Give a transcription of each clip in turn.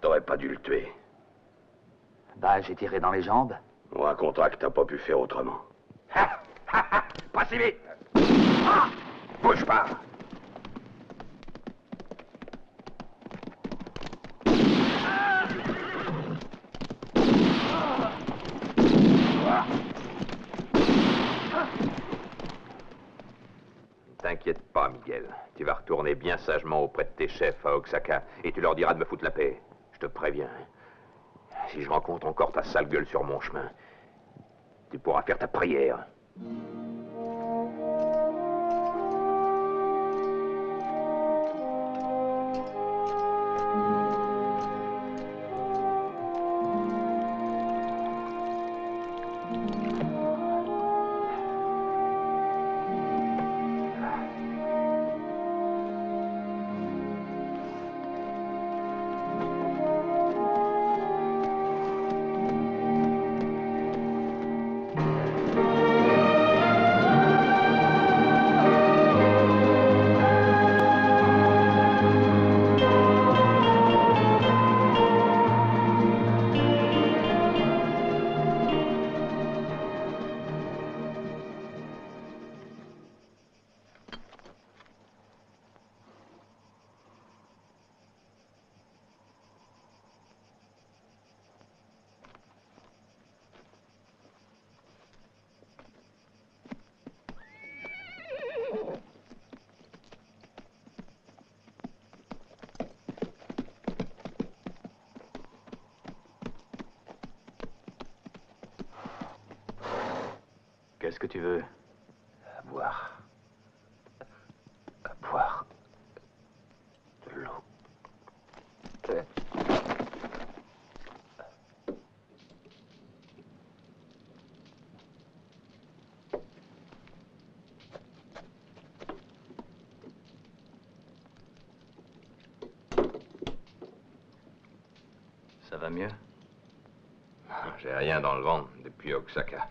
T'aurais pas dû le tuer. Bah, j'ai tiré dans les jambes. On racontera que t'as pas pu faire autrement. Pas si vite. Ah, bouge pas. T'inquiète pas, Miguel. Tu vas retourner bien sagement auprès de tes chefs à Oaxaca et tu leur diras de me foutre la paix. Je te préviens. Si je rencontre encore ta sale gueule sur mon chemin, tu pourras faire ta prière. Qu'est-ce que tu veux? À boire. À boire. De l'eau. Ça va mieux? J'ai rien dans le ventre depuis Oaxaca.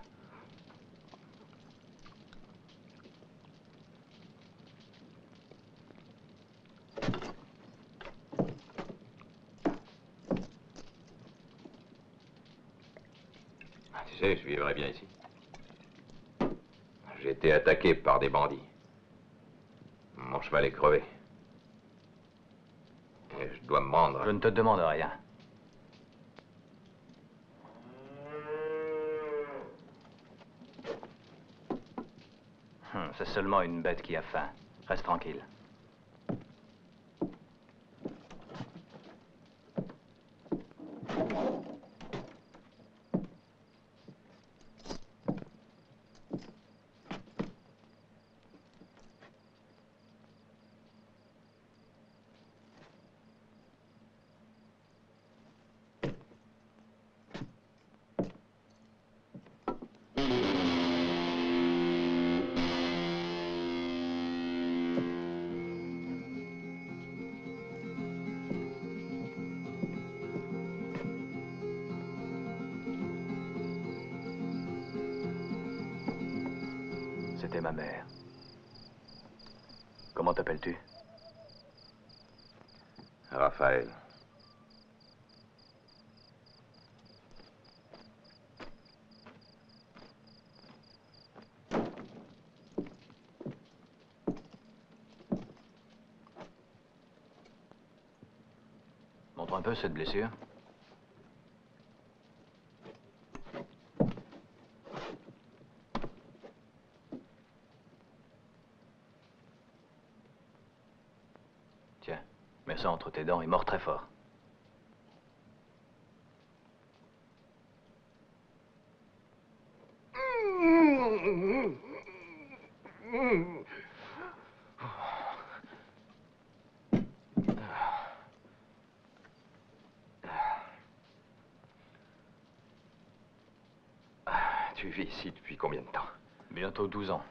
Tu sais, je vivrais bien ici. J'ai été attaqué par des bandits. Mon cheval est crevé. Et je dois me rendre. Je ne te demande rien. C'est seulement une bête qui a faim. Reste tranquille. C'était ma mère. Comment t'appelles-tu? Raphaël. Montre un peu cette blessure. Tiens, mets ça entre tes dents et mords très fort. Tu vis ici depuis combien de temps? Bientôt 12 ans.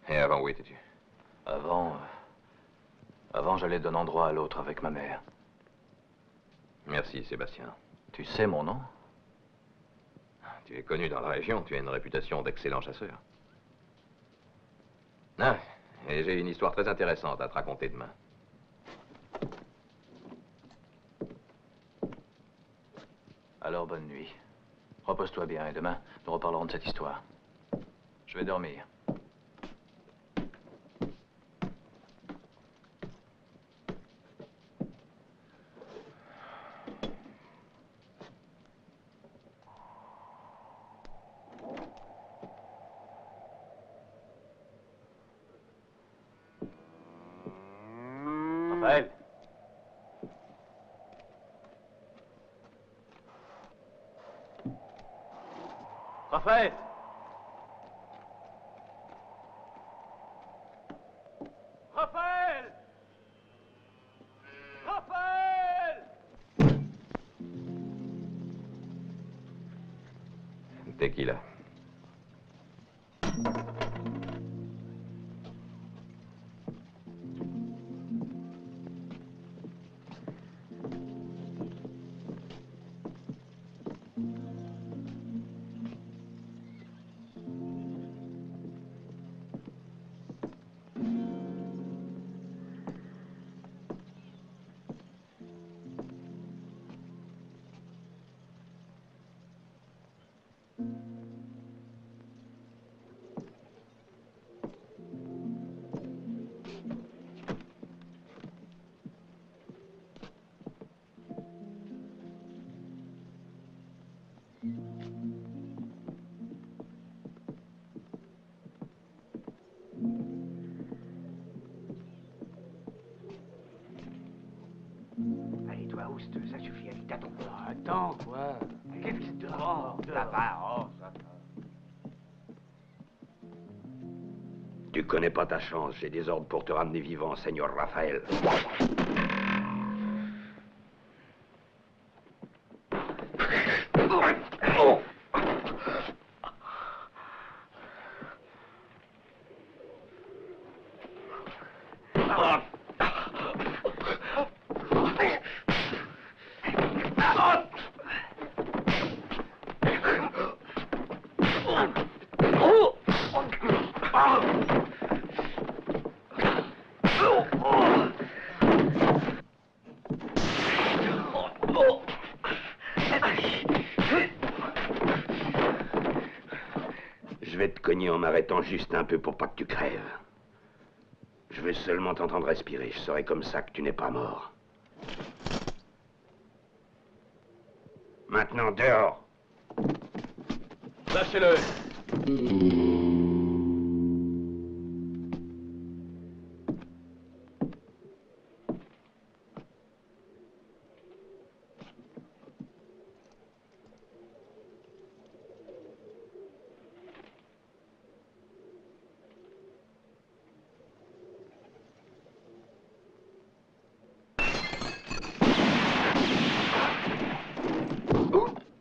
Et avant, où étais-tu? Avant, j'allais d'un endroit à l'autre avec ma mère. Merci, Sébastien. Tu sais mon nom? Tu es connu dans la région, tu as une réputation d'excellent chasseur. Ah, et j'ai une histoire très intéressante à te raconter demain. Alors, bonne nuit. Repose-toi bien et demain, nous reparlerons de cette histoire. Je vais dormir. Raphaël! Raphaël! Raphaël! Raphaël! Tequila. Allez, toi, Oust, ça suffit, allez, t'attends. Attends, quoi? Qu'est-ce qui te rend? Ça va, oh, ça va. Tu connais pas ta chance. J'ai des ordres pour te ramener vivant, Seigneur Raphaël. cogné en m'arrêtant juste un peu pour pas que tu crèves. Je veux seulement t'entendre respirer. Je saurai comme ça que tu n'es pas mort. Maintenant, dehors. Lâchez-le.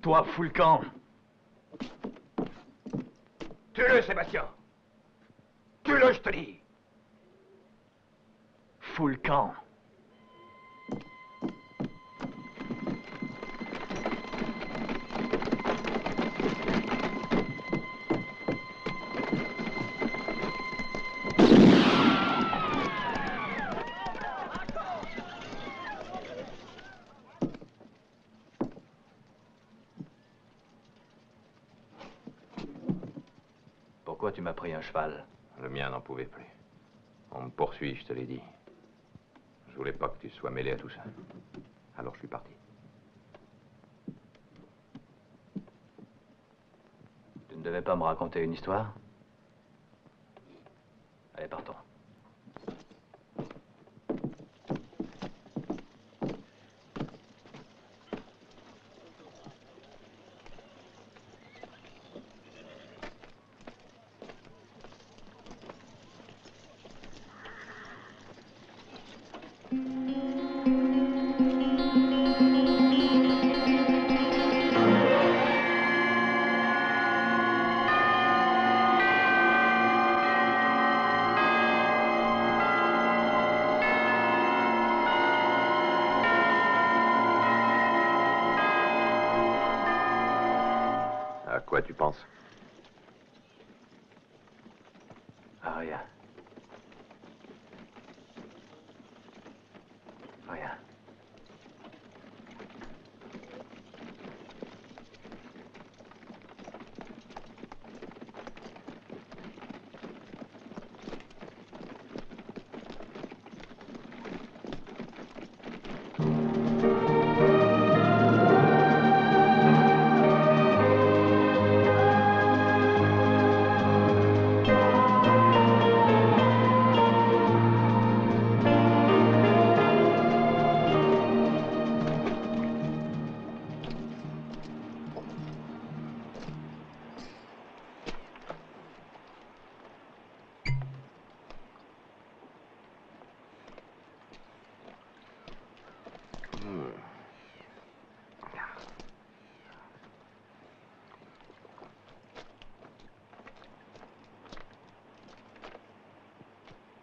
Toi, fous le camp. Tue-le, Sébastien. Tue-le, je te dis. Fous le camp. Pourquoi tu m'as pris un cheval? Le mien n'en pouvait plus. On me poursuit, je te l'ai dit. Je voulais pas que tu sois mêlé à tout ça. Alors je suis parti. Tu ne devais pas me raconter une histoire? Allez, partons. À quoi tu penses? Ah, rien. Rien.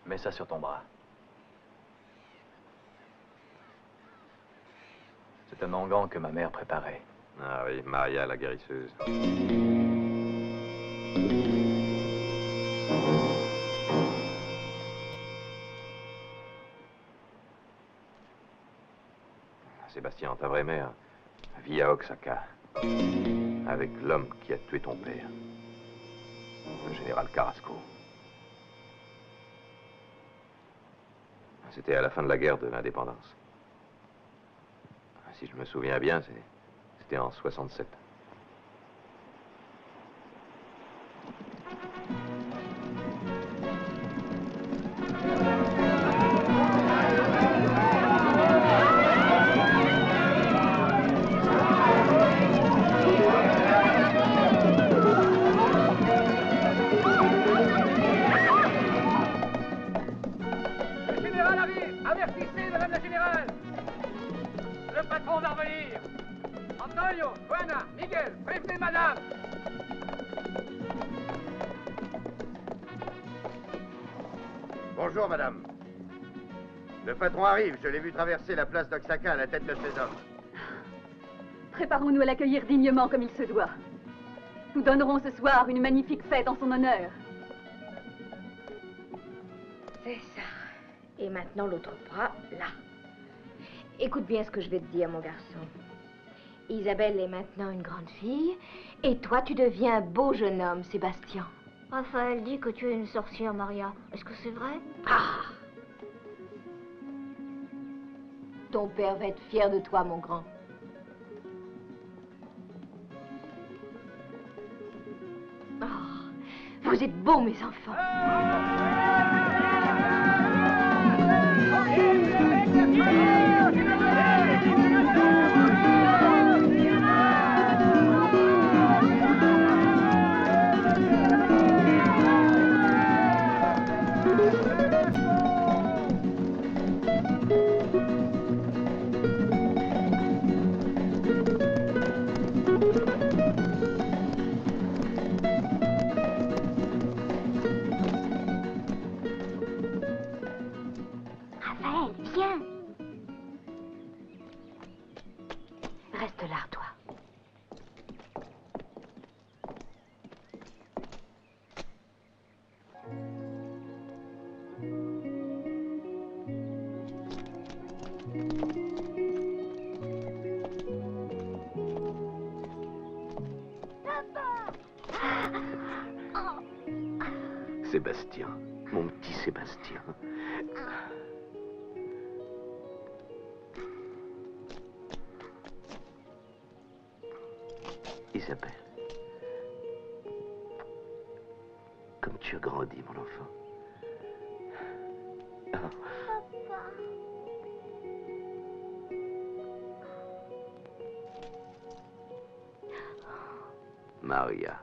Mets ça sur ton bras. C'est un onguent que ma mère préparait. Ah oui, Maria la guérisseuse. Sébastien, ta vraie mère vit à Oaxaca avec l'homme qui a tué ton père, le général Carrasco. C'était à la fin de la guerre de l'indépendance. Si je me souviens bien, c'était en 67. Avertissez, madame la générale. Le patron va revenir. Antonio, Juana, Miguel, prévenez madame. Bonjour, madame. Le patron arrive. Je l'ai vu traverser la place d'Oaxaca à la tête de ses hommes. Préparons-nous à l'accueillir dignement comme il se doit. Nous donnerons ce soir une magnifique fête en son honneur. C'est ça. Et maintenant, l'autre bras, là. Écoute bien ce que je vais te dire, mon garçon. Isabelle est maintenant une grande fille, et toi, tu deviens un beau jeune homme, Sébastien. Raphaël dit que tu es une sorcière, Maria. Est-ce que c'est vrai? Ah! Ton père va être fier de toi, mon grand. Oh, vous êtes beaux, mes enfants. Raphaël, viens. Reste là, toi. Sébastien, mon petit Sébastien. Isabelle, comme tu as grandi, mon enfant. Maria.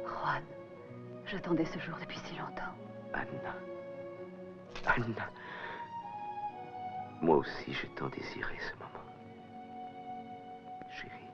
Juan, j'attendais ce jour depuis si longtemps. Anna. Anna. Moi aussi, j'ai tant désiré ce moment. Chérie.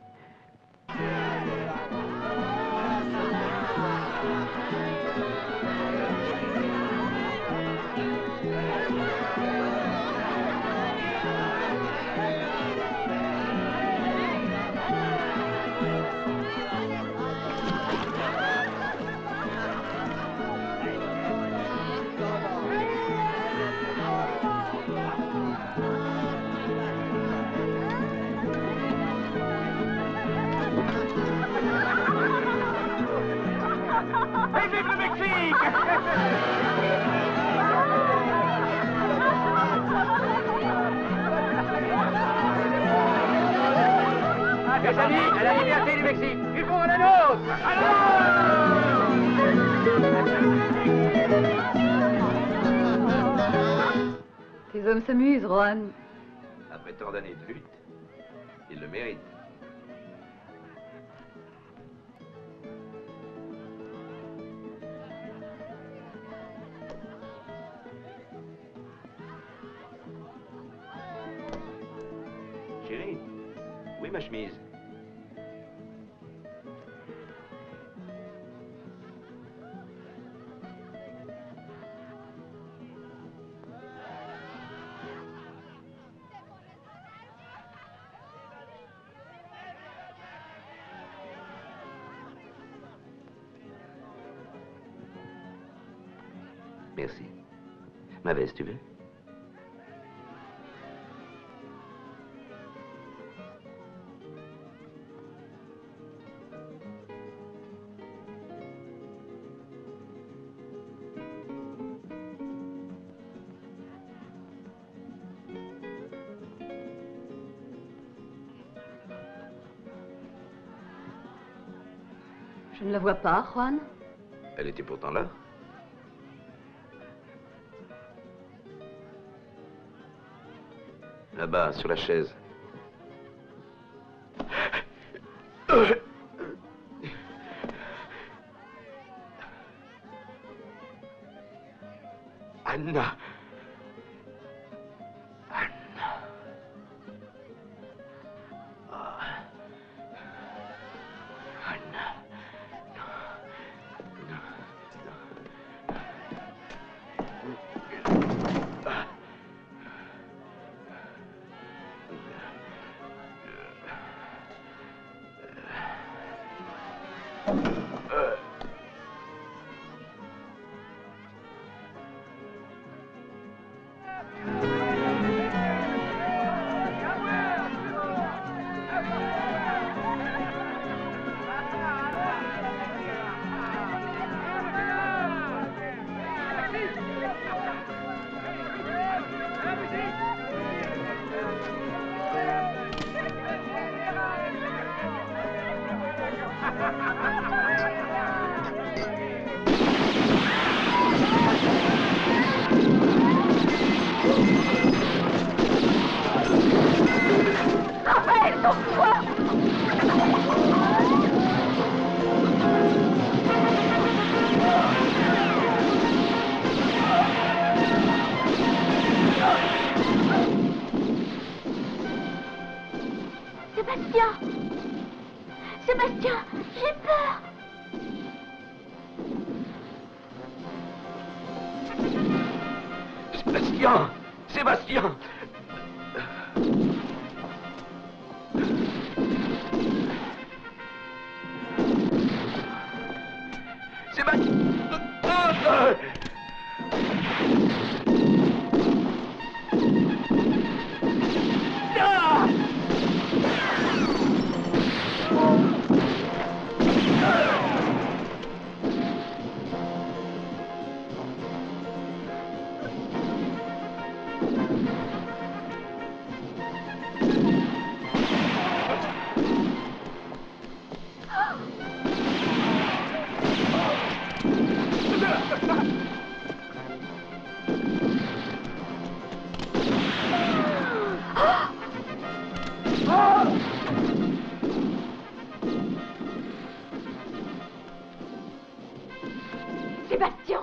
Vive le Mexique! Mes amis, à la liberté du Mexique! Vivons à la nôtre! Tes hommes s'amusent, Juan. Après tant d'années de lutte, il le mérite. Chérie, où est ma chemise? Merci. Ma veste, tu veux? Je ne la vois pas, Juan. Elle était pourtant là. Là-bas, sur la chaise. Anna. Anna. Oh. Anna. Non. Sébastien! Sébastien! Sébastien!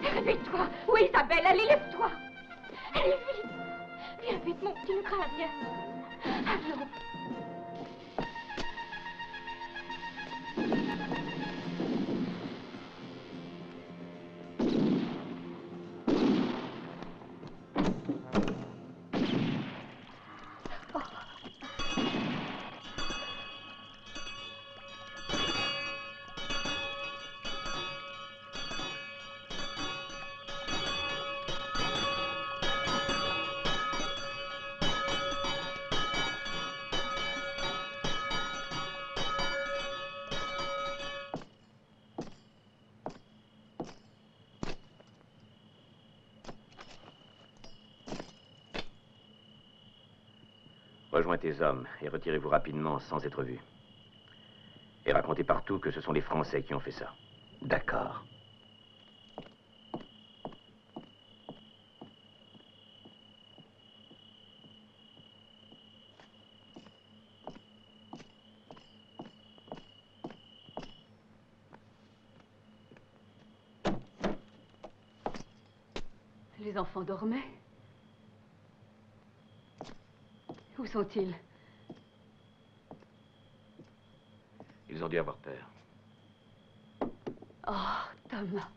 Réveille-toi! Oui, Isabelle, allez, lève-toi! Allez, vite! Viens vite, mon petit, ne crains rien. Allons. Rejoins tes hommes et retirez-vous rapidement sans être vus. Et racontez partout que ce sont les Français qui ont fait ça. D'accord. Les enfants dormaient. Où sont-ils? Ils ont dû avoir peur. Oh, Thomas.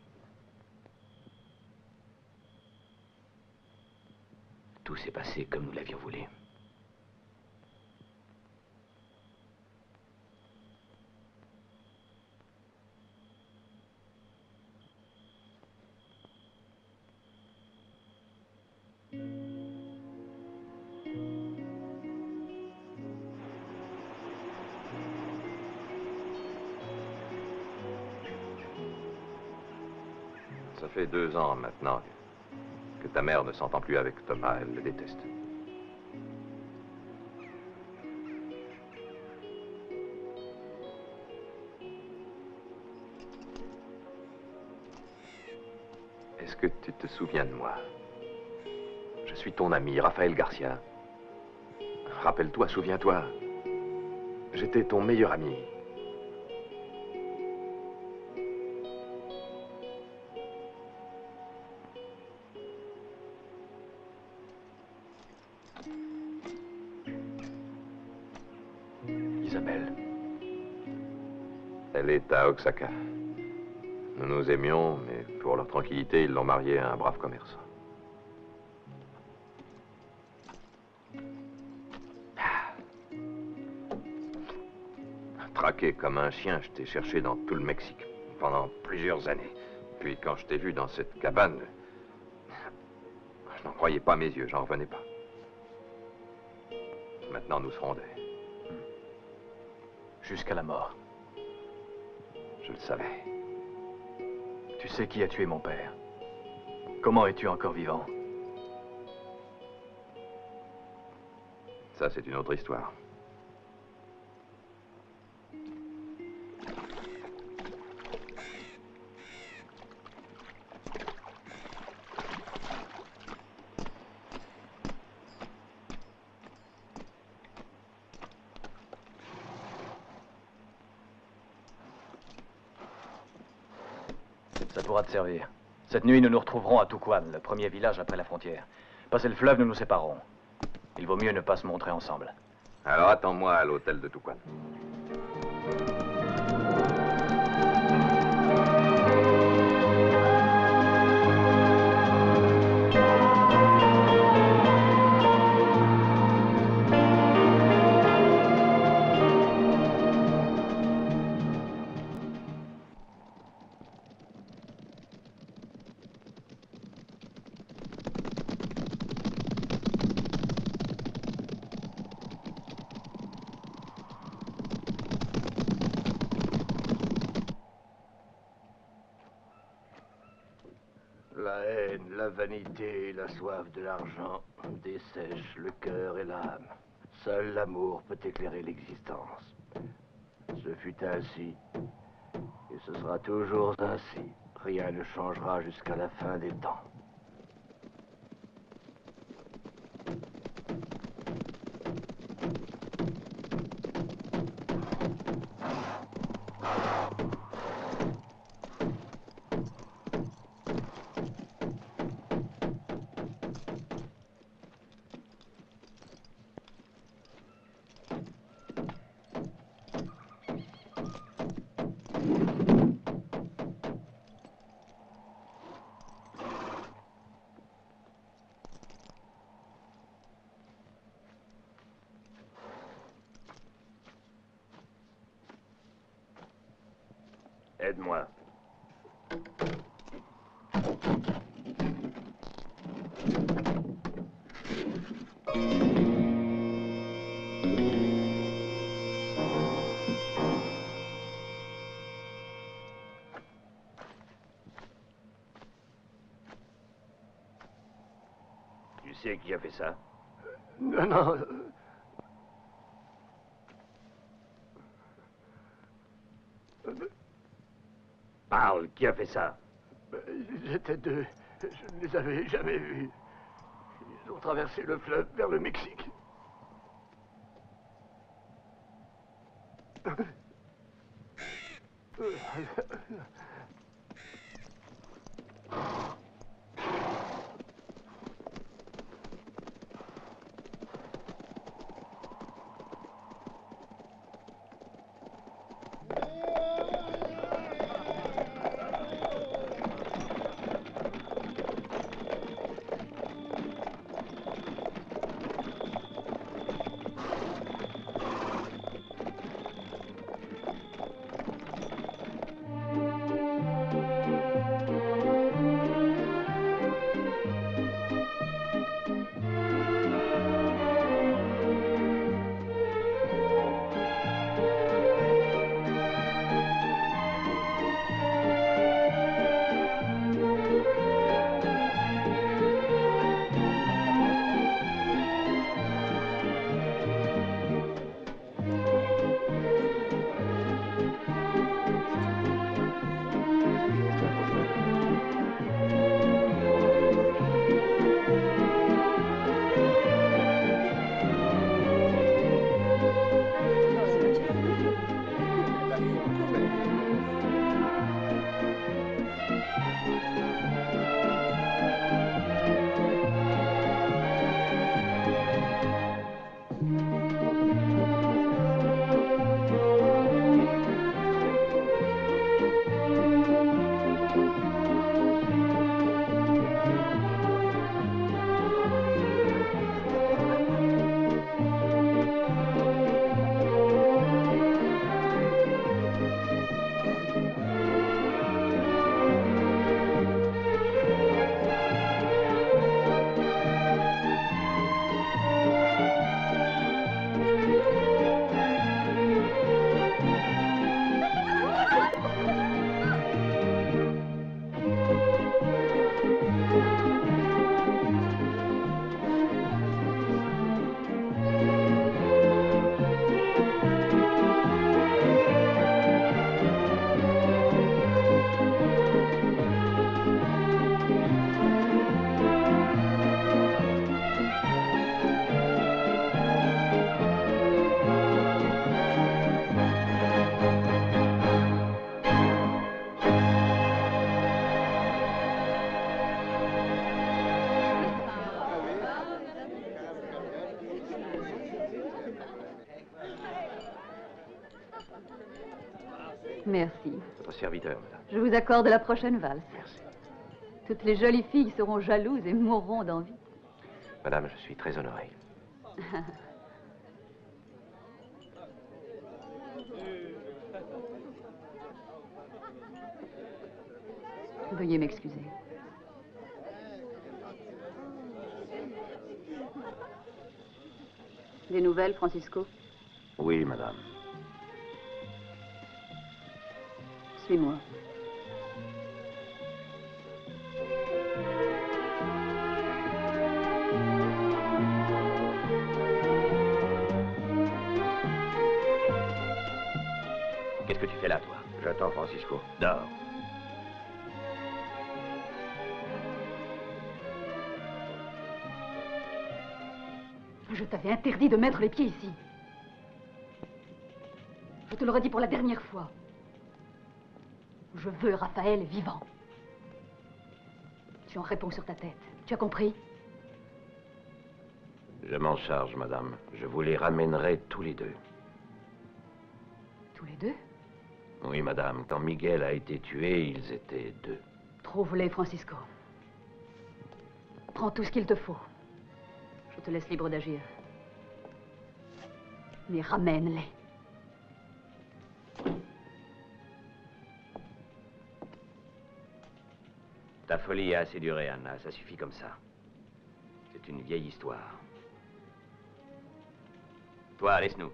Tout s'est passé comme nous l'avions voulu. Ça fait 2 ans maintenant que ta mère ne s'entend plus avec Thomas. Elle le déteste. Est-ce que tu te souviens de moi? Je suis ton ami, Raphaël Garcia. Rappelle-toi, souviens-toi. J'étais ton meilleur ami. Isabelle. Elle est à Oaxaca. Nous nous aimions, mais pour leur tranquillité, ils l'ont mariée à un brave commerçant. Traqué comme un chien, je t'ai cherché dans tout le Mexique pendant plusieurs années. Puis quand je t'ai vu dans cette cabane, je n'en croyais pas mes yeux, j'en revenais pas. Maintenant, nous serons deux. Jusqu'à la mort. Je le savais. Tu sais qui a tué mon père? Comment es-tu encore vivant? Ça, c'est une autre histoire. Ça pourra te servir. Cette nuit, nous nous retrouverons à Tucuan, le premier village après la frontière. Passer le fleuve, nous nous séparerons. Il vaut mieux ne pas se montrer ensemble. Alors attends-moi à l'hôtel de Tucuan. La haine, la vanité, la soif de l'argent dessèchent le cœur et l'âme. Seul l'amour peut éclairer l'existence. Ce fut ainsi, et ce sera toujours ainsi. Rien ne changera jusqu'à la fin des temps. Aide-moi. Tu sais qui a fait ça? Non. Parle, qui a fait ça? Ils étaient deux. Je ne les avais jamais vus. Ils ont traversé le fleuve vers le Mexique. Merci. Votre serviteur, madame. Je vous accorde la prochaine valse. Merci. Toutes les jolies filles seront jalouses et mourront d'envie. Madame, je suis très honoré. Veuillez m'excuser. Des nouvelles, Francisco? Oui, madame. Suis-moi. Francisco. Dors. Je t'avais interdit de mettre les pieds ici. Je te l'aurais dit pour la dernière fois. Je veux Raphaël vivant. Tu en réponds sur ta tête. Tu as compris? Je m'en charge, madame. Je vous les ramènerai tous les deux. Tous les deux? Oui, madame. Quand Miguel a été tué, ils étaient deux. Trouve-les, Francisco. Prends tout ce qu'il te faut. Je te laisse libre d'agir. Mais ramène-les. Ta folie a assez duré, Anna. Ça suffit comme ça. C'est une vieille histoire. Toi, laisse-nous.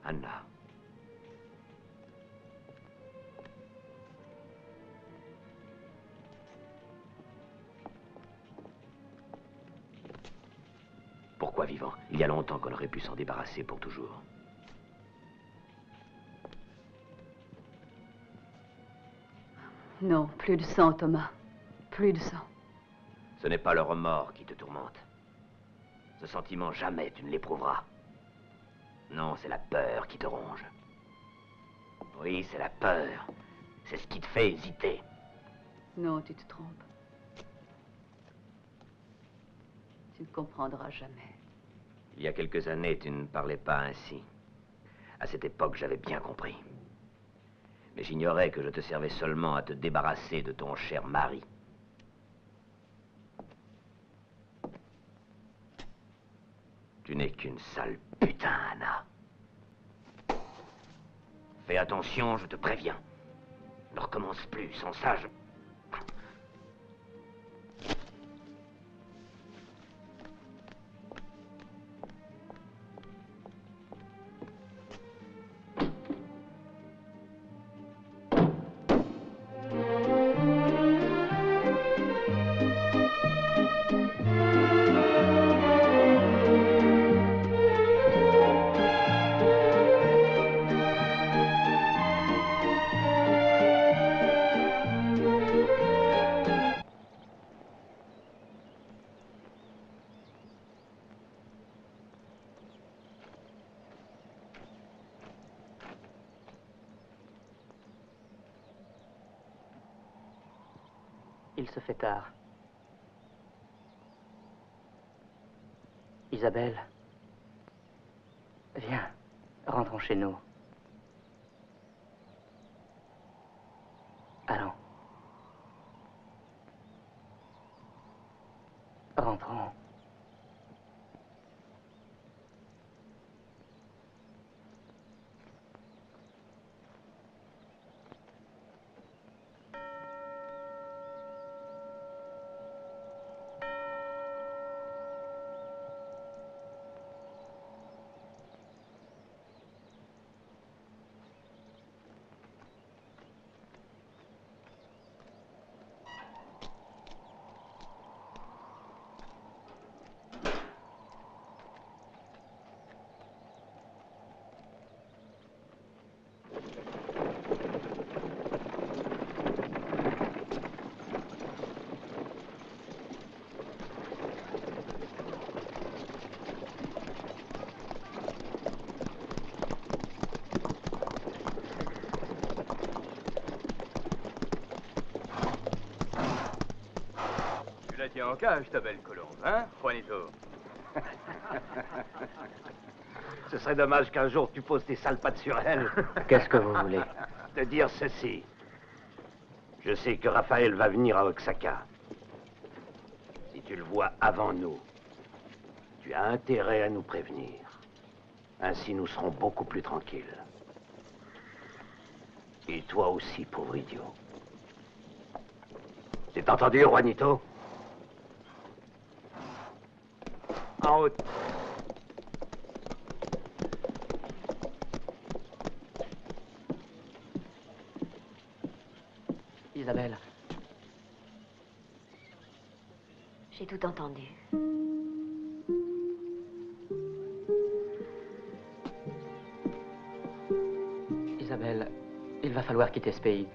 Anna. Pourquoi vivant? Il y a longtemps qu'on aurait pu s'en débarrasser pour toujours. Non, plus de sang, Thomas. Plus de sang. Ce n'est pas le remords qui te tourmente. Ce sentiment, jamais tu ne l'éprouveras. Non, c'est la peur qui te ronge. Oui, c'est la peur. C'est ce qui te fait hésiter. Non, tu te trompes. Tu ne comprendras jamais. Il y a quelques années, tu ne parlais pas ainsi. À cette époque, j'avais bien compris. Mais j'ignorais que je te servais seulement à te débarrasser de ton cher mari. Tu n'es qu'une sale putain, Anna. Fais attention, je te préviens. Ne recommence plus, sans ça, je... Il se fait tard. Isabelle, viens, rentrons chez nous. Allons. Rentrons. Tiens en cage, ta belle colombe, hein, Juanito? Ce serait dommage qu'un jour tu poses tes sales pattes sur elle. Qu'est-ce que vous voulez? Te dire ceci. Je sais que Raphaël va venir à Oaxaca. Si tu le vois avant nous, tu as intérêt à nous prévenir. Ainsi, nous serons beaucoup plus tranquilles. Et toi aussi, pauvre idiot. C'est entendu, Juanito? En route. Isabelle, J'ai tout entendu. Isabelle, il va falloir quitter ce pays.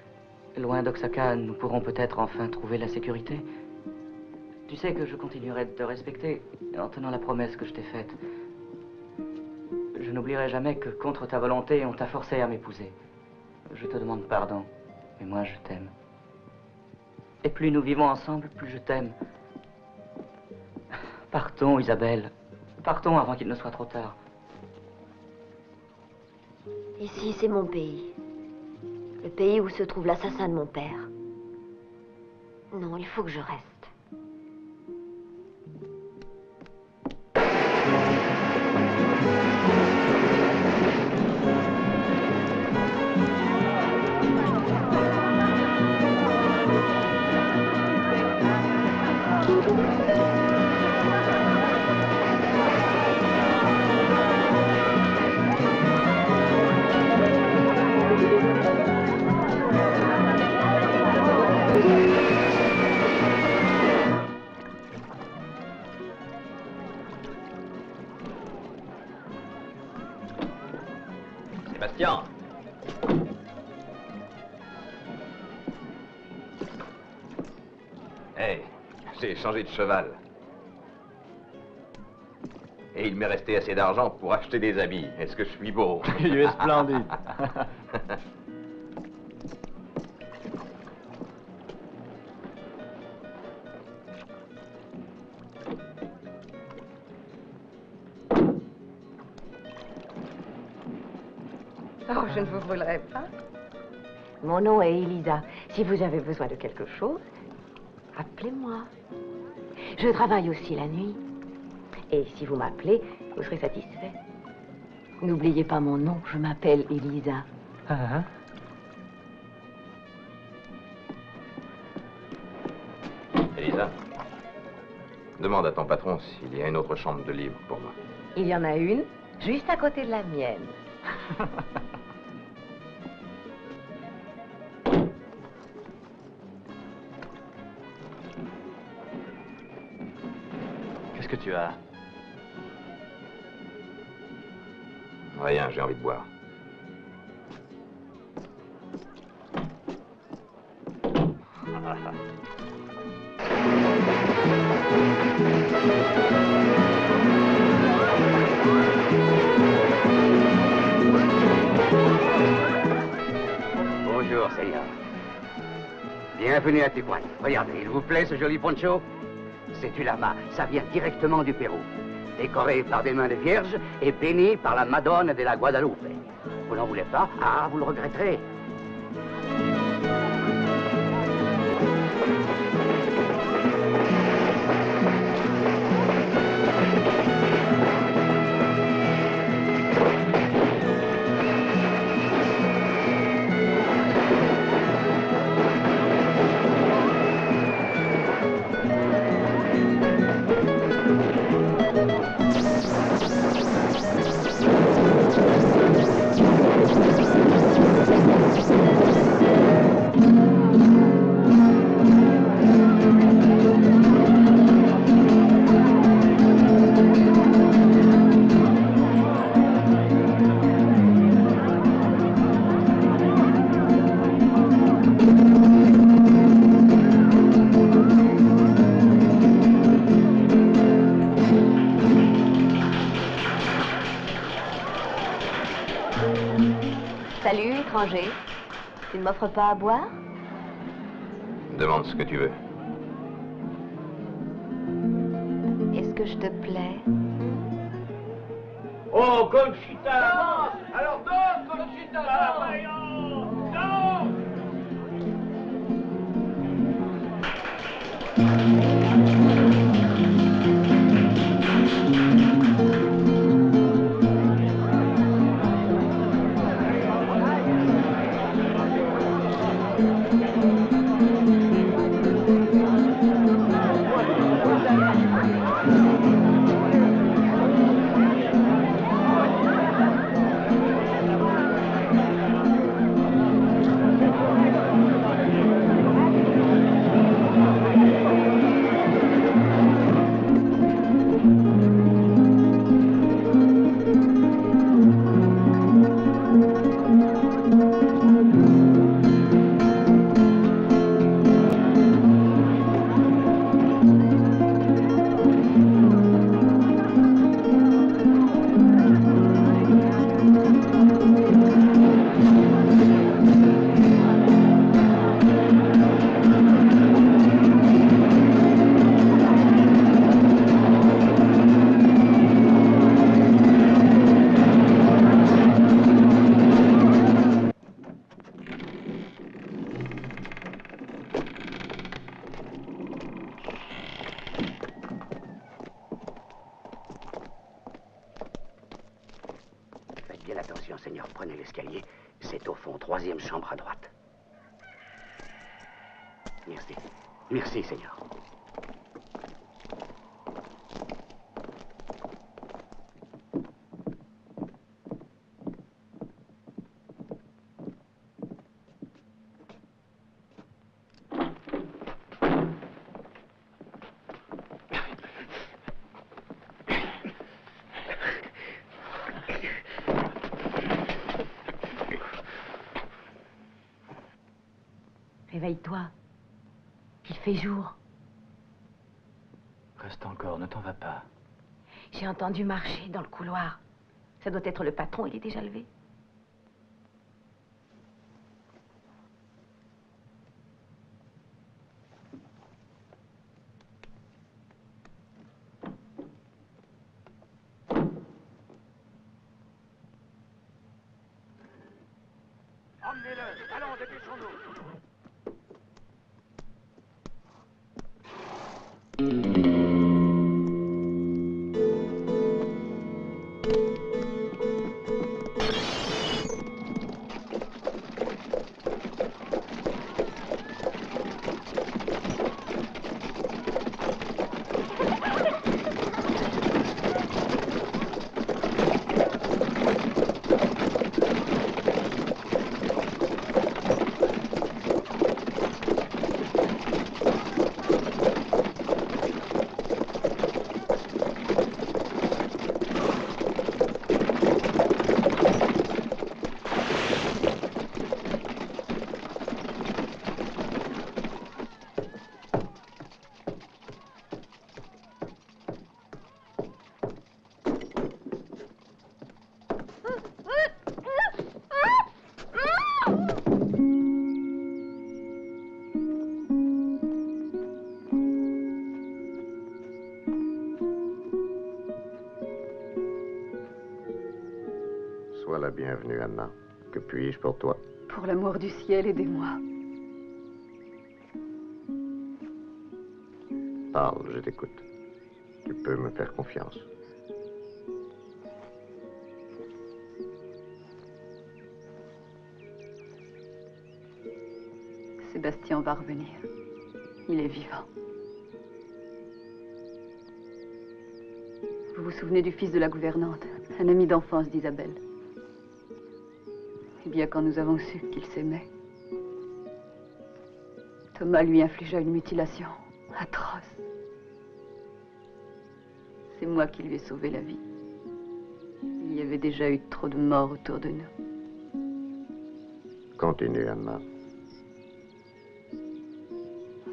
Loin d'Oaxaca, nous pourrons peut-être enfin trouver la sécurité. Tu sais que je continuerai de te respecter en tenant la promesse que je t'ai faite. Je n'oublierai jamais que, contre ta volonté, on t'a forcé à m'épouser. Je te demande pardon, mais moi, je t'aime. Et plus nous vivons ensemble, plus je t'aime. Partons, Isabelle. Partons avant qu'il ne soit trop tard. Ici, c'est mon pays. Le pays où se trouve l'assassin de mon père. Non, il faut que je reste. Sébastien. Hey, j'ai changé de cheval. Et il m'est resté assez d'argent pour acheter des habits. Est-ce que je suis beau? Il est splendide. Oh, je ne vous brûlerai pas. Mon nom est Elisa. Si vous avez besoin de quelque chose, appelez-moi. Je travaille aussi la nuit. Et si vous m'appelez, vous serez satisfait. N'oubliez pas mon nom, je m'appelle Elisa. Elisa, demande à ton patron s'il y a une autre chambre de libre pour moi. Il y en a une, juste à côté de la mienne. Qu'est-ce que tu as? Rien, j'ai envie de boire. Bonjour, Seigneur. Bienvenue à Tijuana. Regardez, il vous plaît ce joli poncho? C'est du lama, ça vient directement du Pérou. Décoré par des mains de vierges et béni par la Madone de la Guadalupe. Vous n'en voulez pas? Ah, vous le regretterez. Salut, étranger. Tu ne m'offres pas à boire? Demande ce que tu veux. Est-ce que je te plais? Oh, Conchita! Alors donne, Conchita! Non! Faites attention, Seigneur. Prenez l'escalier. C'est au fond, 3e chambre à droite. Merci. Merci, Seigneur. Réveille-toi. Il fait jour. Reste encore, ne t'en va pas. J'ai entendu marcher dans le couloir. Ça doit être le patron, il est déjà levé. Emmenez-le. Allons, dépêchons-nous. Sois la bienvenue, Anna. Que puis-je pour toi? Pour l'amour du ciel, aidez-moi. Parle, je t'écoute. Tu peux me faire confiance. Sébastien va revenir. Il est vivant. Vous vous souvenez du fils de la gouvernante, un ami d'enfance d'Isabelle? Eh bien, quand nous avons su qu'il s'aimait, Thomas lui infligea une mutilation atroce. C'est moi qui lui ai sauvé la vie. Il y avait déjà eu trop de morts autour de nous. Continue, Anna.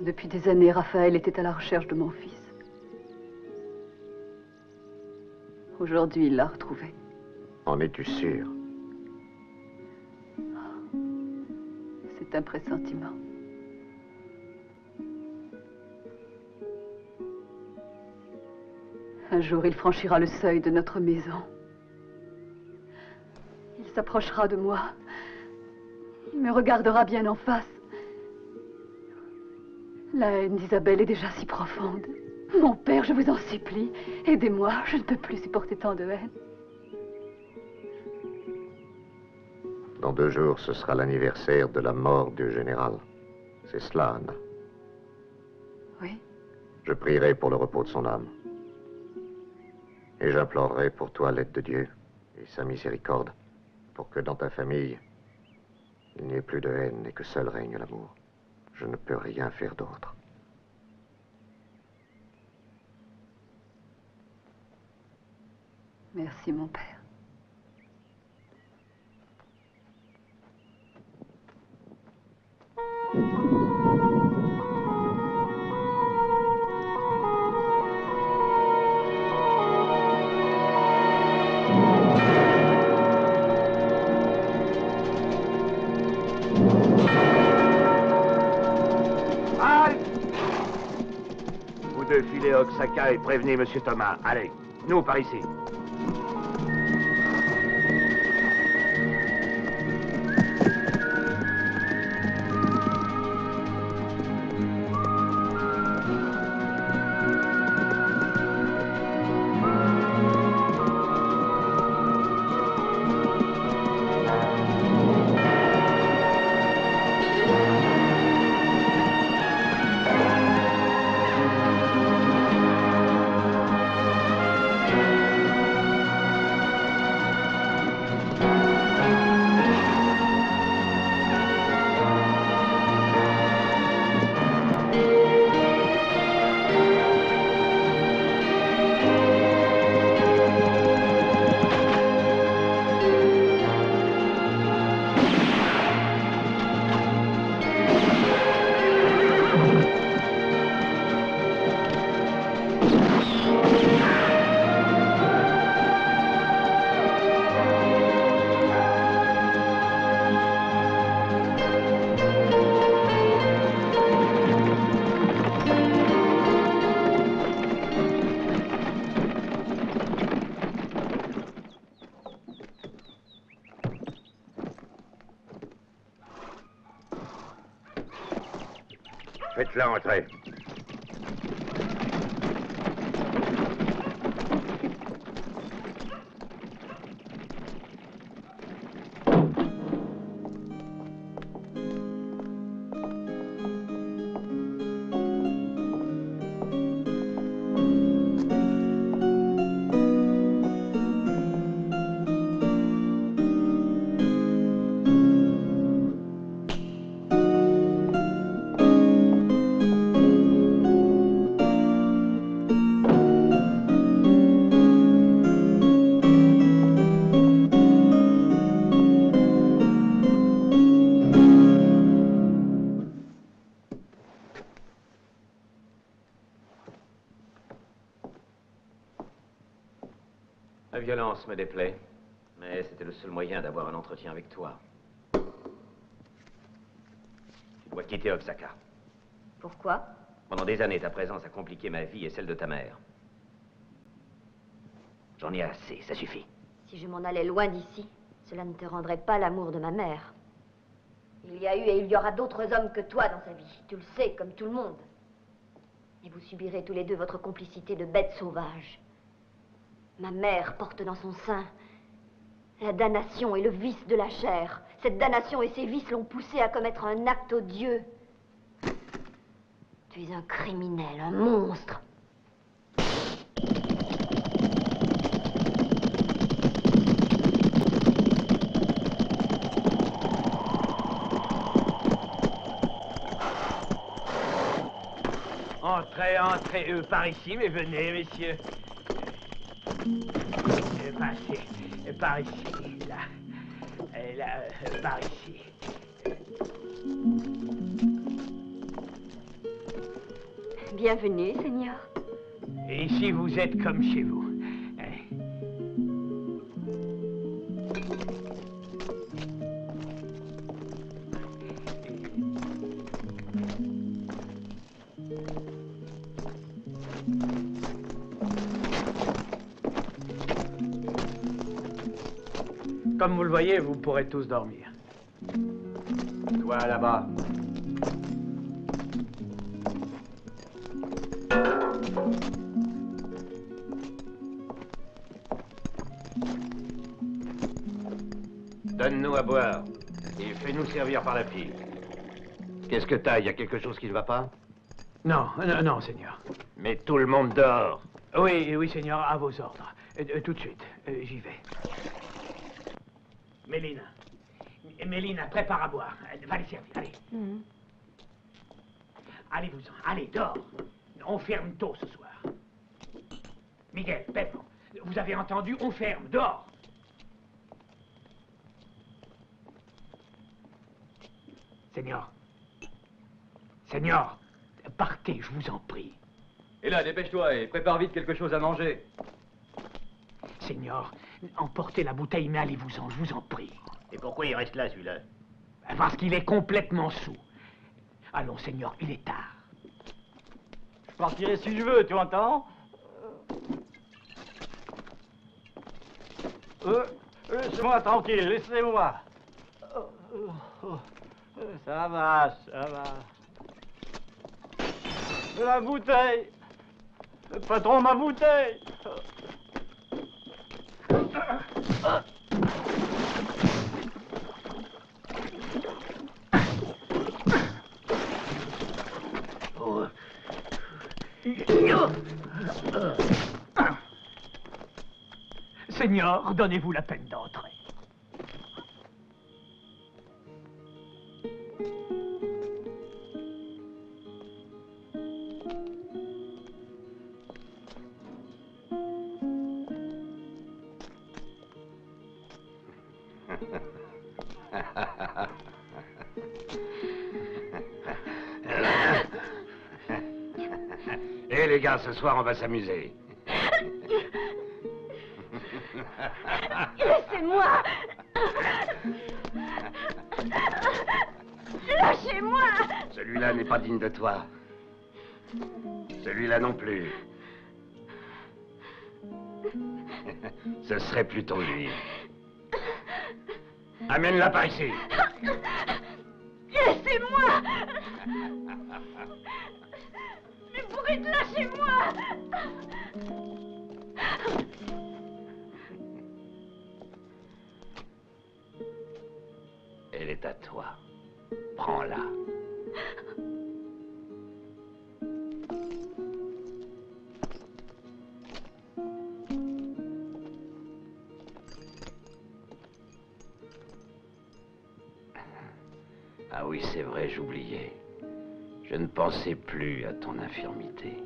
Depuis des années, Raphaël était à la recherche de mon fils. Aujourd'hui, il l'a retrouvé. En es-tu sûr? C'est un pressentiment. Un jour, il franchira le seuil de notre maison. Il s'approchera de moi. Il me regardera bien en face. La haine d'Isabelle est déjà si profonde. Mon père, je vous en supplie, aidez-moi, je ne peux plus supporter tant de haine. Dans 2 jours, ce sera l'anniversaire de la mort du général. C'est cela, Anna. Oui. Je prierai pour le repos de son âme. Et j'implorerai pour toi l'aide de Dieu et sa miséricorde, pour que dans ta famille, il n'y ait plus de haine et que seul règne l'amour. Je ne peux rien faire d'autre. Merci, mon père. Vous deux filez à Oaxaca et prévenez M. Thomas. Allez, nous par ici. Faites-la entrer. La violence me déplaît, mais c'était le seul moyen d'avoir un entretien avec toi. Tu dois quitter Oaxaca. Pourquoi? Pendant des années, ta présence a compliqué ma vie et celle de ta mère. J'en ai assez, ça suffit. Si je m'en allais loin d'ici, cela ne te rendrait pas l'amour de ma mère. Il y a eu et il y aura d'autres hommes que toi dans sa vie. Tu le sais, comme tout le monde. Et vous subirez tous les deux votre complicité de bêtes sauvages. Ma mère porte dans son sein la damnation et le vice de la chair. Cette damnation et ses vices l'ont poussée à commettre un acte odieux. Tu es un criminel, un monstre. Entrez, entrez, par ici, mais venez, messieurs. Passez, par ici, là, par ici. Bienvenue, Seigneur. Et ici, vous êtes comme chez vous. Comme vous le voyez, vous pourrez tous dormir. Toi, là-bas. Donne-nous à boire et fais-nous servir par la file. Qu'est-ce que t'as? Y a quelque chose qui ne va pas? Non, non, Seigneur. Mais tout le monde dort. Oui, oui, Seigneur, à vos ordres. Tout de suite, j'y vais. Mélina, prépare à boire. Va les servir, allez. Allez-vous-en, allez, dors. On ferme tôt ce soir. Miguel, Pedro, vous avez entendu? On ferme, dors. Seigneur, partez, je vous en prie. Et là, dépêche-toi et prépare vite quelque chose à manger. Seigneur, emportez la bouteille, mais allez-vous-en, je vous en prie. Et pourquoi il reste là, celui-là? Parce qu'il est complètement saoul. Allons, Seigneur, il est tard. Je partirai si je veux, tu entends? Laissez-moi tranquille, laissez-moi. Ça va, ça va. La bouteille. Le patron, ma bouteille. Seigneur, donnez-vous la peine d'entrer. Eh les gars, ce soir on va s'amuser. Laissez-moi! Lâchez-moi! Celui-là n'est pas digne de toi. Celui-là non plus. Ce serait plutôt lui. Amène-la par ici. Laissez-moi! Mais Brute, lâchez-moi! Elle est à toi. Prends-la. Ah oui, c'est vrai, j'oubliais. Je ne pensais plus à ton infirmité.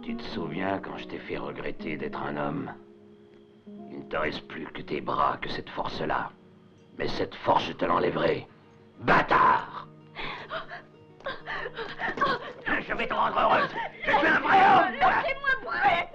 Tu te souviens quand je t'ai fait regretter d'être un homme? Il ne te reste plus que tes bras, que cette force-là. Mais cette force, je te l'enlèverai. Bâtard! Je vais te rendre heureuse! Je suis un vrai homme! Lâchez-moi, Brute!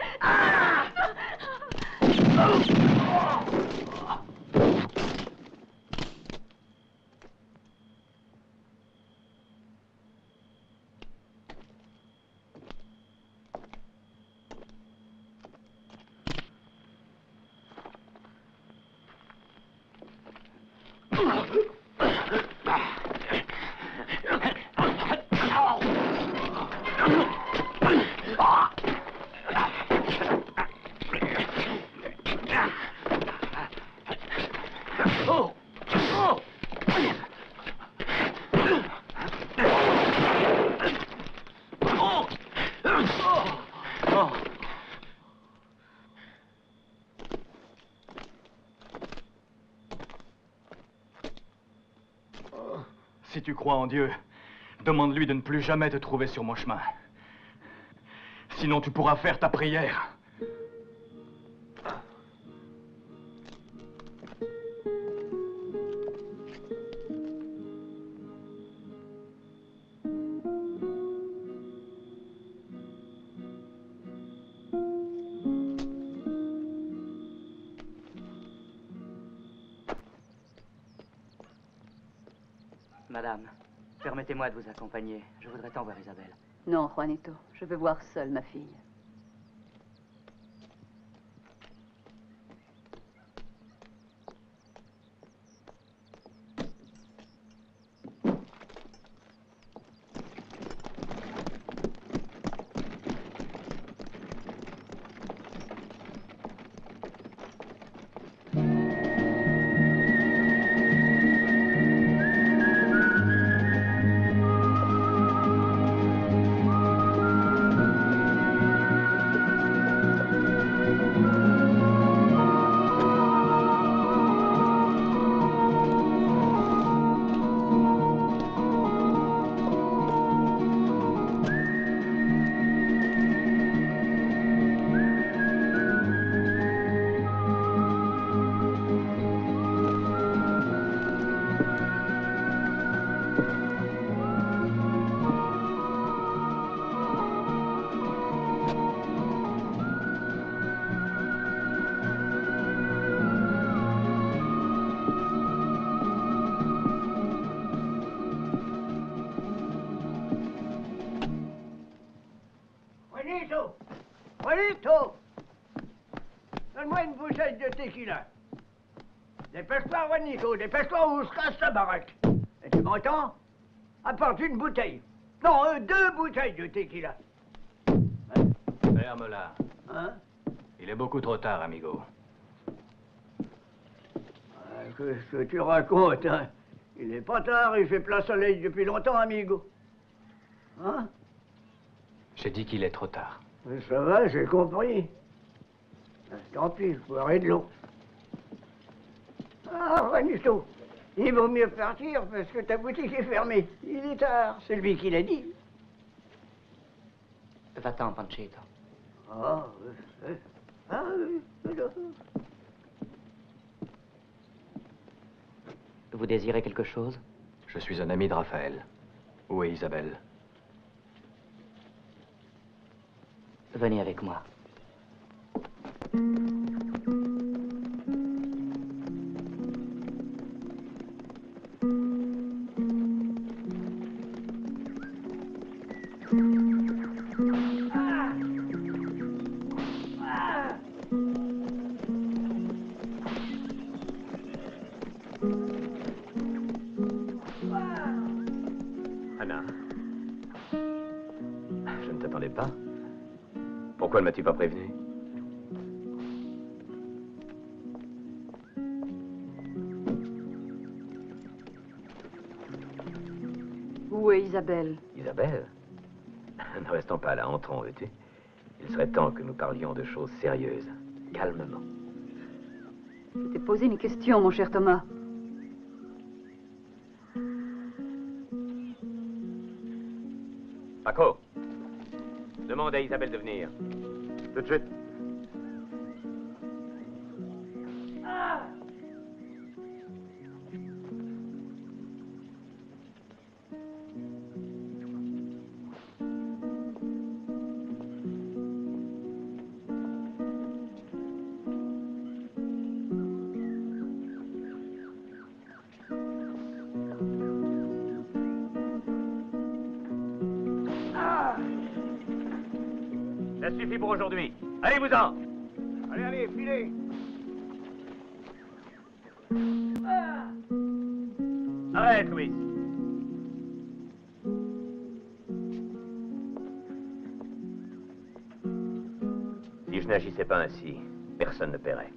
Si tu crois en Dieu, demande-lui de ne plus jamais te trouver sur mon chemin. Sinon, tu pourras faire ta prière. Madame, permettez-moi de vous accompagner. Je voudrais tant voir Isabelle. Non, Juanito, je veux voir seule ma fille. Juanito! Juanito! Donne-moi une bouteille de tequila. Dépêche-toi, Juanito, dépêche-toi ou on se casse la baraque. Et tu m'entends? Apporte une bouteille. Non, 2 bouteilles de tequila. Ferme-la. Hein? Il est beaucoup trop tard, amigo. Qu'est-ce que tu racontes, hein? Il n'est pas tard, il fait plein soleil depuis longtemps, amigo. Hein? J'ai dit qu'il est trop tard. Mais ça va, j'ai compris. Tant pis, je boirai de l'eau. Ah, Juanito, il vaut mieux partir parce que ta boutique est fermée. Il est tard, c'est lui qui l'a dit. Va-t'en, Panchito. Ah, Vous désirez quelque chose? Je suis un ami de Raphaël. Où est Isabelle? Venez avec moi. Anna. Je ne t'attendais pas. Pourquoi ne m'as-tu pas prévenu? Où est Isabelle? Isabelle? Ne restons pas là, entrons, veux-tu? Il serait temps que nous parlions de choses sérieuses, calmement. Je t'ai posé une question, mon cher Thomas. Paco, demande à Isabelle de venir. Tout de suite. Ça suffit pour aujourd'hui. Allez-vous-en! Allez, allez, filez! Arrête, Louis. Si je n'agissais pas ainsi, personne ne paierait.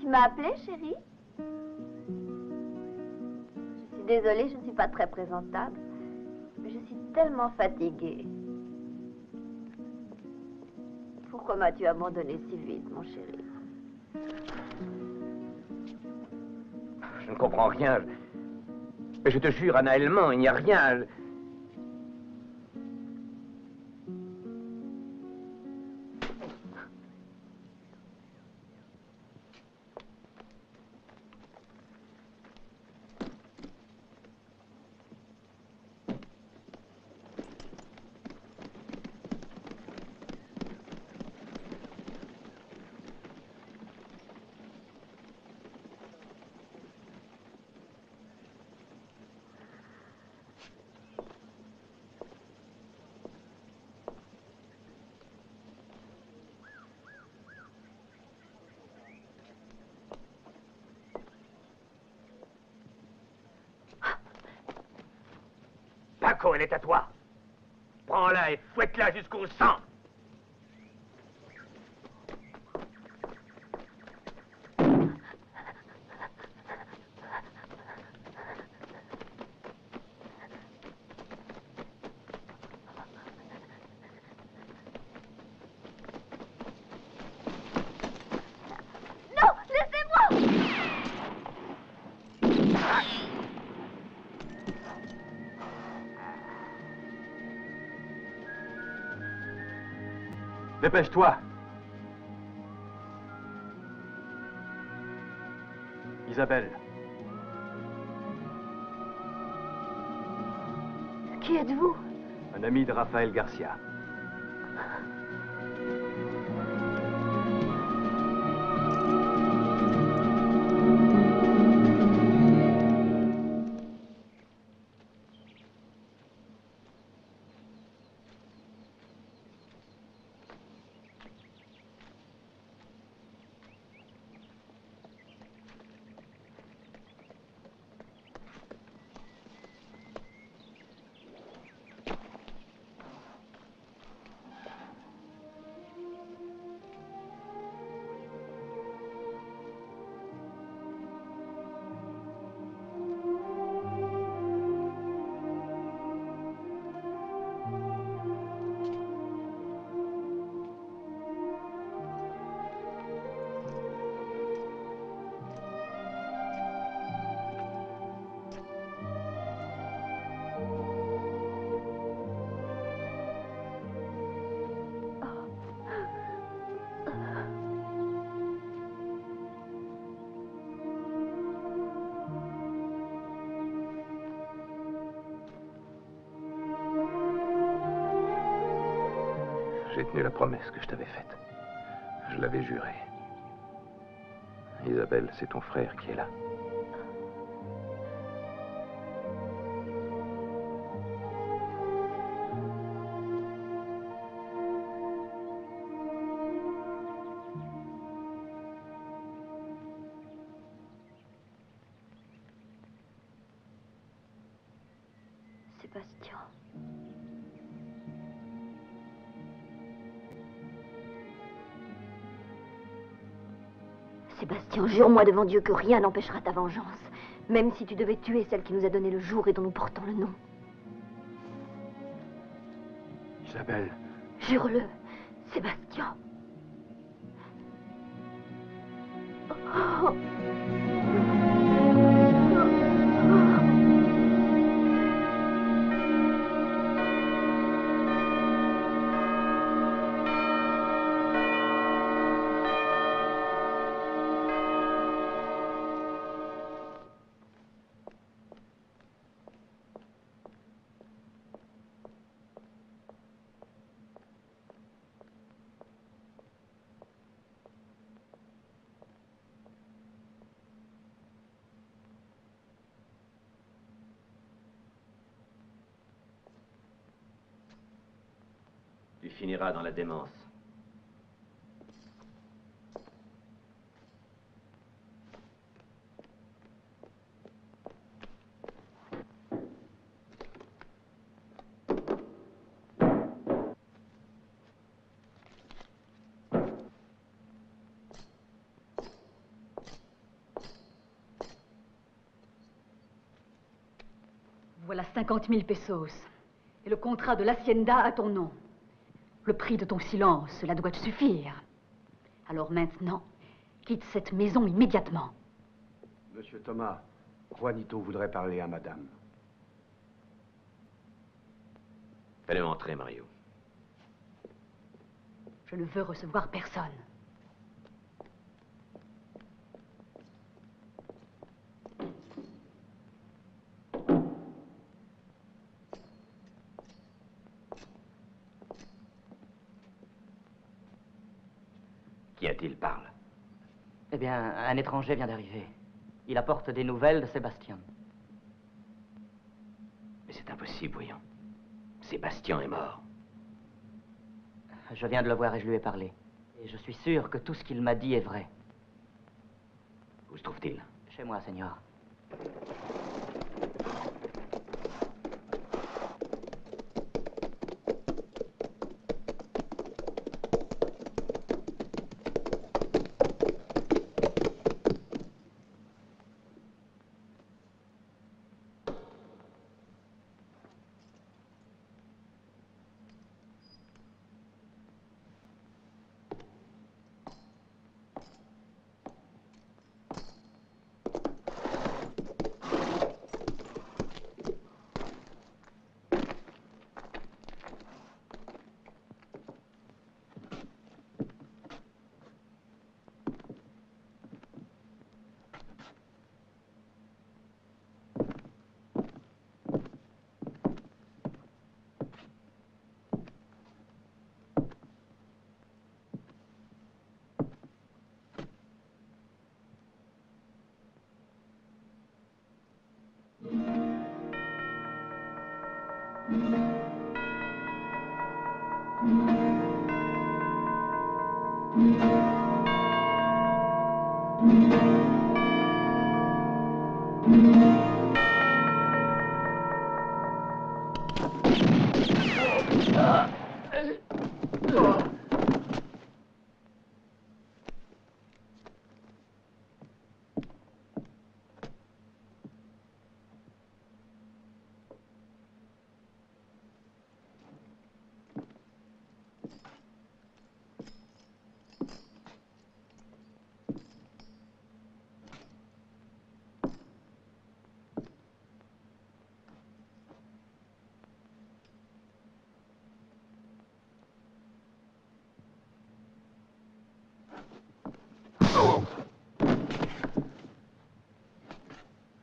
Tu m'as appelé, chérie? Je suis désolée, je ne suis pas très présentable. Mais je suis tellement fatiguée. Pourquoi m'as-tu abandonné si vite, mon chéri? Je ne comprends rien. Mais je te jure, Anna, elle ment, il n'y a rien. Paco, elle est à toi. Prends-la et fouette-la jusqu'au sang. Non, laissez-moi! Dépêche-toi. Isabelle. Qui êtes-vous? Un ami de Rafael Garcia. J'ai tenu la promesse que je t'avais faite. Je l'avais jurée. Isabelle, c'est ton frère qui est là. Sébastien. Sébastien, jure-moi devant Dieu que rien n'empêchera ta vengeance, même si tu devais tuer celle qui nous a donné le jour et dont nous portons le nom. Isabelle. Jure-le, Sébastien. Oh. Tu finiras dans la démence. Voilà 50 000 pesos. Et le contrat de l'hacienda à ton nom. Le prix de ton silence, cela doit te suffire. Alors maintenant, quitte cette maison immédiatement. Monsieur Thomas, Juanito voudrait parler à madame. Fais-le entrer, Mario. Je ne veux recevoir personne. Qu'y a-t-il, parle? Eh bien, un étranger vient d'arriver. Il apporte des nouvelles de Sébastien. Mais c'est impossible, voyons. Sébastien est mort. Je viens de le voir et je lui ai parlé. Et je suis sûr que tout ce qu'il m'a dit est vrai. Où se trouve-t-il? Chez moi, Seigneur.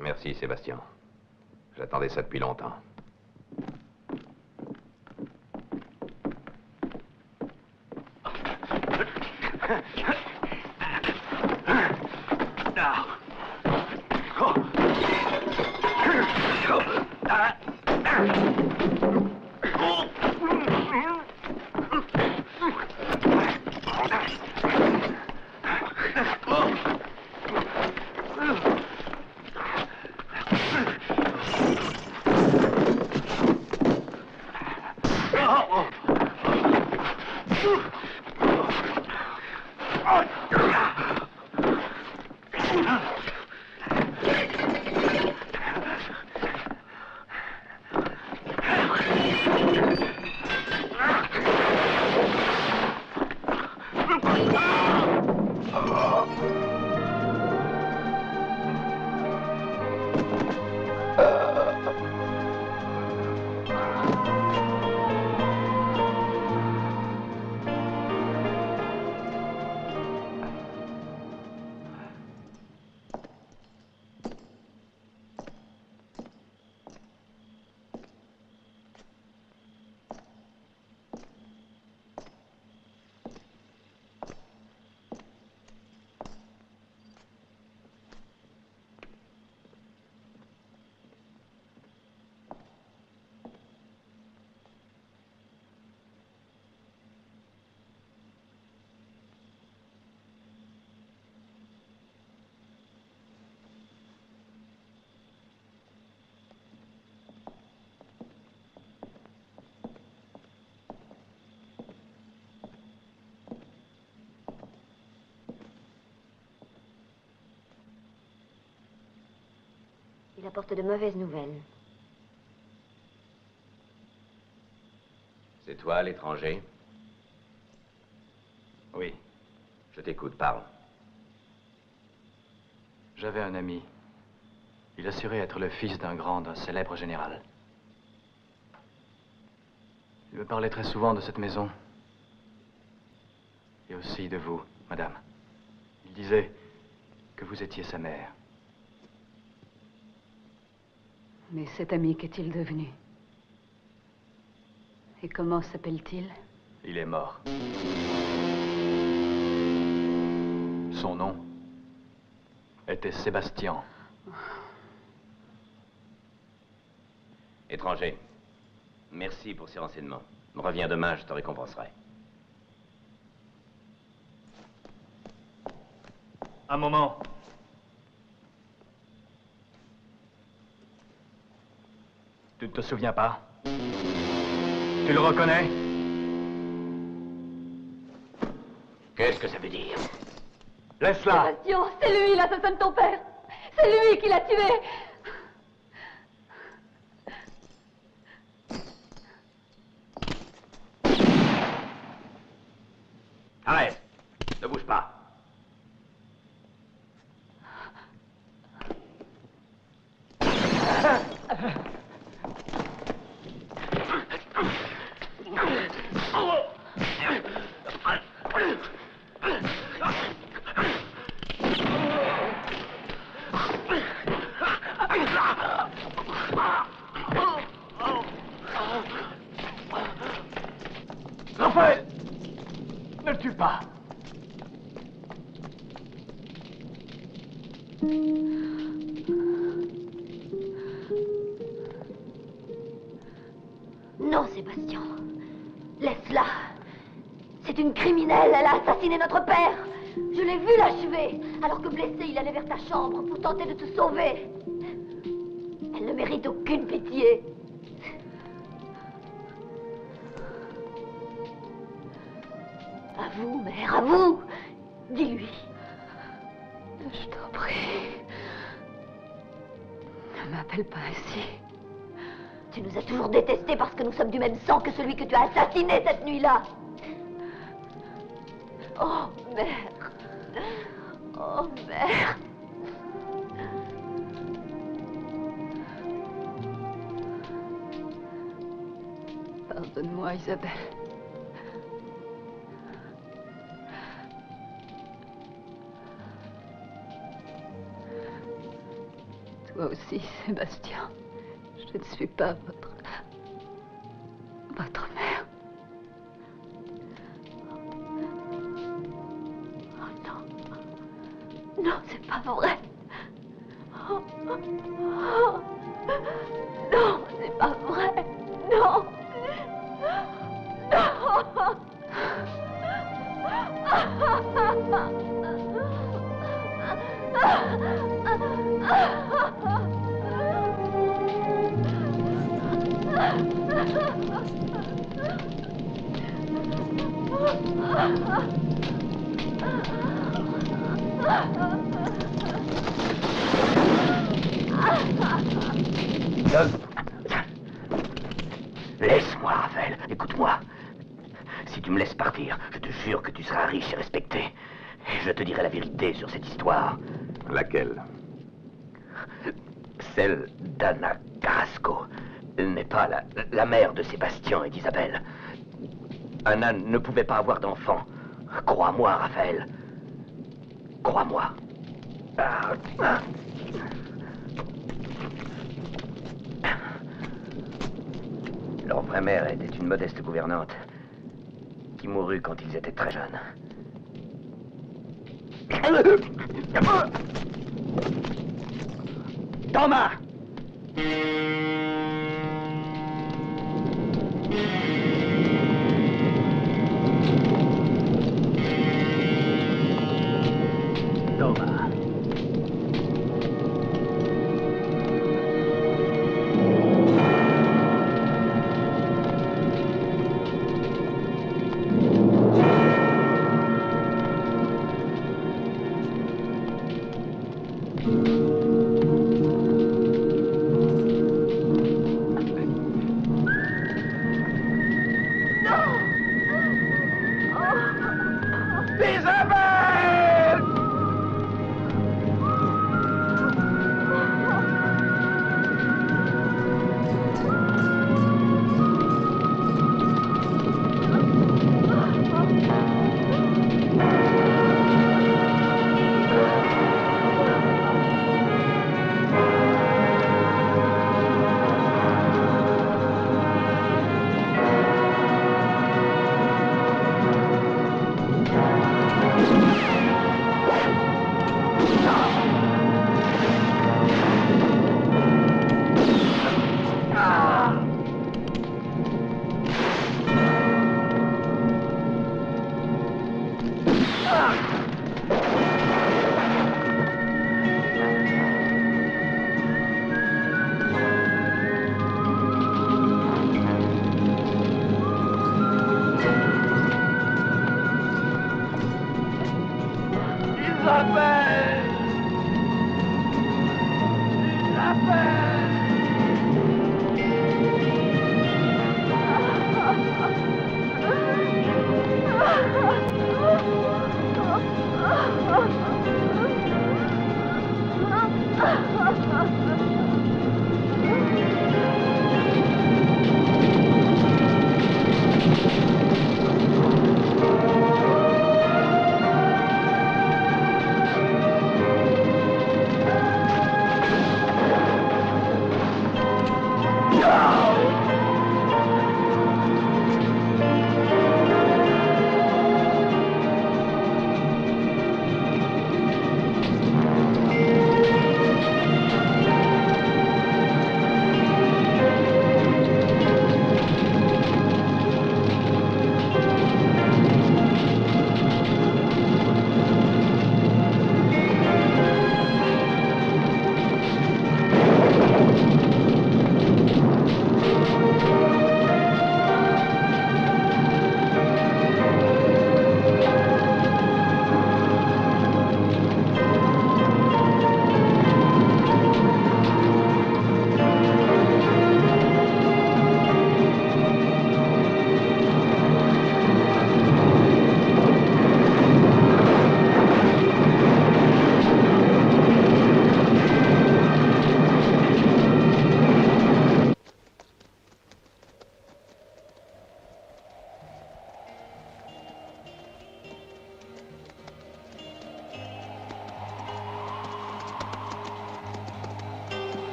Merci, Sébastien. J'attendais ça depuis longtemps. Il apporte de mauvaises nouvelles. C'est toi, l'étranger? Oui. Je t'écoute, parle. J'avais un ami. Il assurait être le fils d'un célèbre général. Il me parlait très souvent de cette maison. Et aussi de vous, madame. Il disait que vous étiez sa mère. Mais cet ami, qu'est-il devenu? Et comment s'appelle-t-il? Il est mort. Son nom était Sébastien. Étranger, merci pour ces renseignements. Reviens demain, je te récompenserai. Un moment. Tu ne te souviens pas? Tu le reconnais? Qu'est-ce que ça veut dire? Laisse-la! Sébastien, c'est lui l'assassin de ton père! C'est lui qui l'a tué! Arrête! Ne bouge pas! Raphaël! Ne le tue pas! Non, Sébastien. Laisse-la. C'est une criminelle. Elle a assassiné notre père. Je l'ai vu l'achever. Alors que blessé, il allait vers ta chambre pour tenter de te sauver. Elle ne mérite aucune pitié. À vous, mère, à vous. Dis-lui. Je t'en prie. Ne m'appelle pas ainsi. Tu nous as toujours détestés parce que nous sommes du même sang que celui que tu as assassiné cette nuit-là. Oh, mère. Oh, mère. Pardonne-moi, Isabelle. Toi aussi, Sébastien. Je ne suis pas votre mère. pas vrai. Oh. Non, c'est pas vrai. Non. Laisse-moi, Raphaël. Écoute-moi. Si tu me laisses partir, je te jure que tu seras riche et respecté. Et je te dirai la vérité sur cette histoire. Laquelle? Celle d'Anna Carrasco. Elle n'est pas la mère de Sébastien et d'Isabelle. Anna ne pouvait pas avoir d'enfant. Crois-moi, Raphaël. Crois-moi. Leur vraie mère était une modeste gouvernante qui mourut quand ils étaient très jeunes. Thomas!